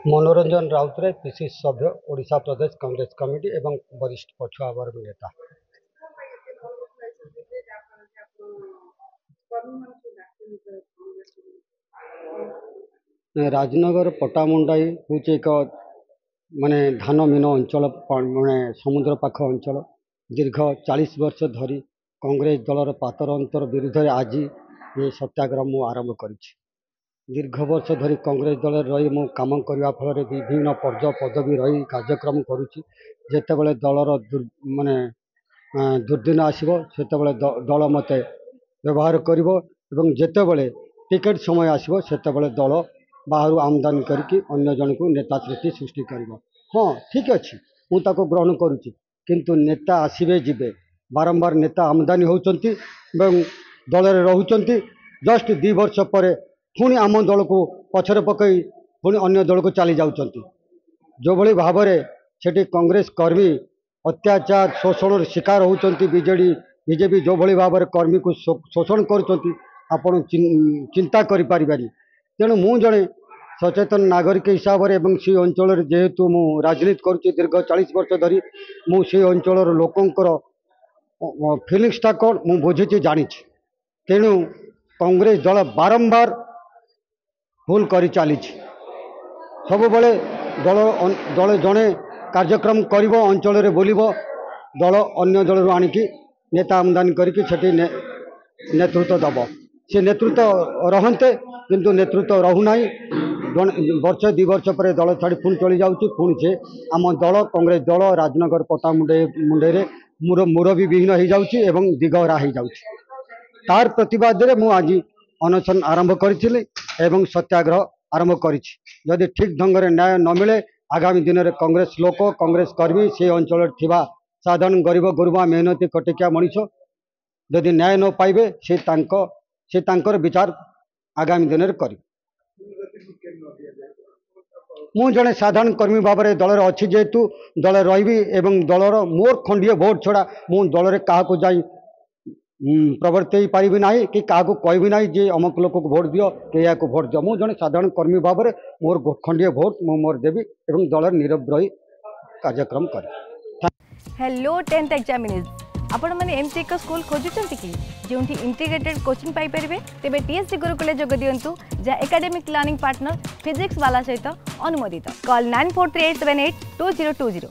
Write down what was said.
मनोरंजन राउतराय पीसीसी सभ्य ओडिशा प्रदेश कांग्रेस कमिटी एवं वरिष्ठ पछुआ वर्ग नेता। राजनगर पटामुंडाई हूँ एक माने धान मीन अंचल माने समुद्र पाख अंचल दीर्घ 40 वर्ष धरी कांग्रेस दलर पातर अंतर विरुद्ध आज ये सत्याग्रह मु आरंभ कर दीर्घ वर्ष धरी कांग्रेस दल रही मु काम करने फल विभिन्न पर्याय पदवी रही कार्यक्रम करुच्ची जितेबाला दलर माने दुर्दिन आसो से दल मत व्यवहार करते टिकेट समय आसो से दल बाहर आमदानी करके अन्य जन को नेता सृष्टि सृष्टि कर। हाँ ठीक अच्छे मुझे ग्रहण करुच्ची किंतु नेता आसवे जीवे बारंबार नेता आमदानी होती दल रोच जस्ट 2 वर्ष पर पुणी आम दल को पछरे पकई पुणी अन्य दल को चली जाऊँच जो भली भाव से कांग्रेस कर्मी अत्याचार शोषण शिकार होती बीजेपी जो भली भाव कर्मी को शोषण कर चिंता करें तेणु मु जड़े सचेतन नागरिक हिसाब से अंचल जेहेतु मु राजनीति करुच्ची दीर्घ 40 वर्ष धरी मुझे अंचल लोकंर फिलिंग्सटा कौन मु बुझी जानी तेणु कांग्रेस दल बारंबार भूल कर चली सब बड़े दल दल जड़े कार्यक्रम कर अंचल बोल दल अन्य दल आणिकी नेता आमदानी करके नेतृत्व दब से नेतृत्व रहते किंतु नेतृत्व रहूना वर्ष 2 वर्ष पर दल छाड़ी पुणी चली जाऊँगी पुणी से आम दल कांग्रेस दल राजनगर पटा मुंडे मुरबी विहीन हो जाऊँगी दिगहरा हो जाऊँगी तार प्रतिवाद में मुझ आज अनशन आरंभ करी सत्याग्रह आरंभ करी ठीक ढंग से न्याय न मिले आगामी दिन में कांग्रेस लोक कांग्रेस कर्मी से अंचल थिबा साधारण गरीब गुरुबा मेहनती कटिकिया मनीष जदि न्याय न पाइबे से विचार आगामी दिन में कर मु जड़े साधारण कर्मी भाव में दल अच्छी जेहेतु दल रही दलर मोर खंडीय भोट छड़ा मु दल क्या जाई प्रवर्त पारि ना कि क्या कहबी ना जे अमुक लोक को भोट दियो कि या भोट दियो मु जड़े साधारण कर्मी भाव में मोर खंडीय भोट मु मोर देवी एवं दल नीरव रही कार्यक्रम कर। हेलो 10th एग्जामिनीज आपण माने एमसी एक स्कूल खोजुचंती कि जोंठी इंटीग्रेटेड कोचिंग पाई परिबे तेबे टीएससी गुरुकुले जोग दियंतु जा एकेडमिक लर्निंग पार्टनर फिजिक्स वाला सहित अनुमोदित कॉल 9438782020।